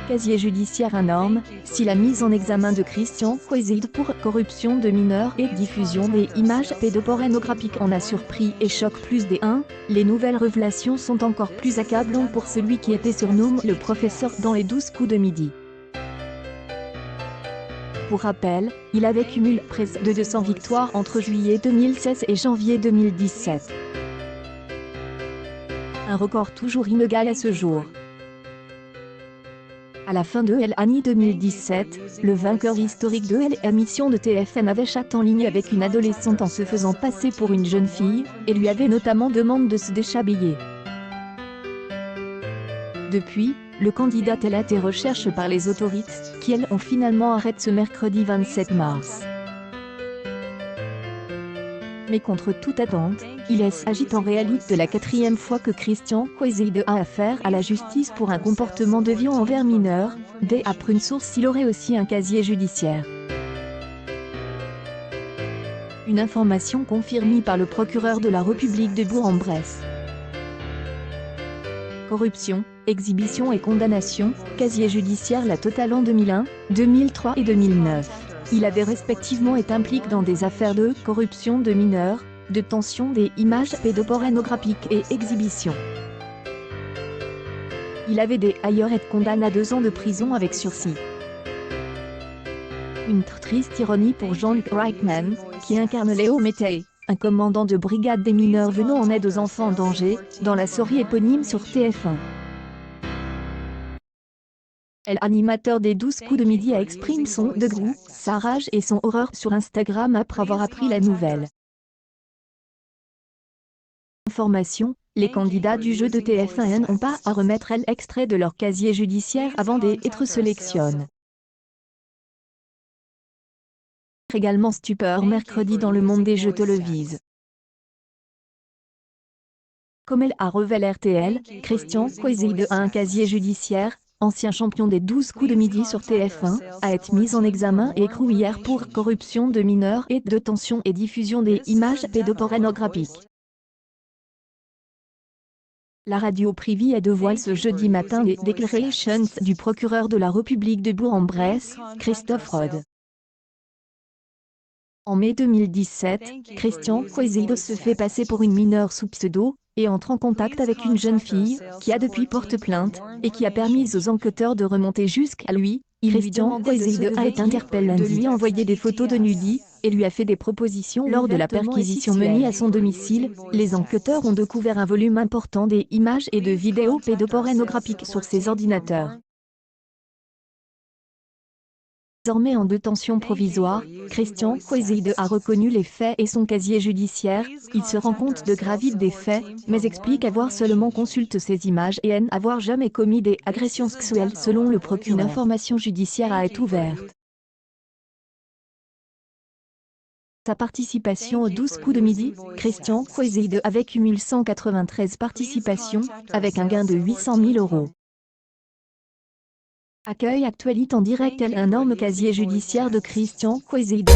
Casier judiciaire énorme, si la mise en examen de Christian Quayside pour corruption de mineurs et diffusion des images pédopornographiques en a surpris et choque plus des 1, les nouvelles révélations sont encore plus accablantes pour celui qui était surnommé le professeur dans les 12 coups de midi. Pour rappel, il avait cumulé près de 200 victoires entre juillet 2016 et janvier 2017. Un record toujours inégal à ce jour. À la fin de l'année 2017, le vainqueur historique de l'émission de TF1 avait chat en ligne avec une adolescente en se faisant passer pour une jeune fille, et lui avait notamment demandé de se déshabiller. Depuis, le candidat a été recherché par les autorités, qui elles ont finalement arrêté ce mercredi 27 mars. Mais contre toute attente, il s'agit en réalité de la 4e fois que Christian Quayside a affaire à la justice pour un comportement déviant envers mineurs, d'après une source il aurait aussi un casier judiciaire. Une information confirmée par le procureur de la République de Bourg-en-Bresse. Corruption, exhibition et condamnation, casier judiciaire la totale en 2001, 2003 et 2009. Il avait respectivement été impliqué dans des affaires de corruption de mineurs, de tension des images pédopornographiques et exhibition. Il avait d'ailleurs été condamné à 2 ans de prison avec sursis. Une triste ironie pour Jean-Luc Reichmann, qui incarne Léo Métayer, un commandant de brigade des mineurs venant en aide aux enfants en danger, dans la série éponyme sur TF1. L'animateur des 12 coups de midi a exprimé son dégoût, sa rage et son horreur sur Instagram après avoir appris la nouvelle. Information, les candidats du jeu de TF1 n'ont pas à remettre l'extrait de leur casier judiciaire avant d'être sélectionnés. Également stupeur mercredi dans le monde des jeux télévisés. Comme elle a révélé RTL, Christian Quayside a un casier judiciaire, ancien champion des 12 coups de midi sur TF1, a été mis en examen et écroué hier pour corruption de mineurs et de tension et diffusion des images pédopornographiques. La radio privée a dévoilé ce jeudi matin les déclarations du procureur de la République de Bourg-en-Bresse, Christophe Rode. En mai 2017, Christian Quayside se fait passer pour une mineure sous pseudo, et entre en contact avec une jeune fille, qui a depuis porté plainte, et qui a permis aux enquêteurs de remonter jusqu'à lui. Christian Quayside a été interpellé lundi, lui envoyer des photos de nudité, et lui a fait des propositions lors de la perquisition menée à son domicile. Les enquêteurs ont découvert un volume important des images et de vidéos pédopornographiques sur ses ordinateurs. Désormais en détention provisoire, Christian Quayside a reconnu les faits et son casier judiciaire. Il se rend compte de gravité des faits, mais explique avoir seulement consulté ces images et n'avoir jamais commis des agressions sexuelles selon le procureur. Une information judiciaire a été ouverte. Sa participation aux 12 coups de midi, Christian Quayside avait cumulé 193 participations, avec un gain de 800 000 €. Accueil actualité en direct, un énorme casier judiciaire de Christian Quayside.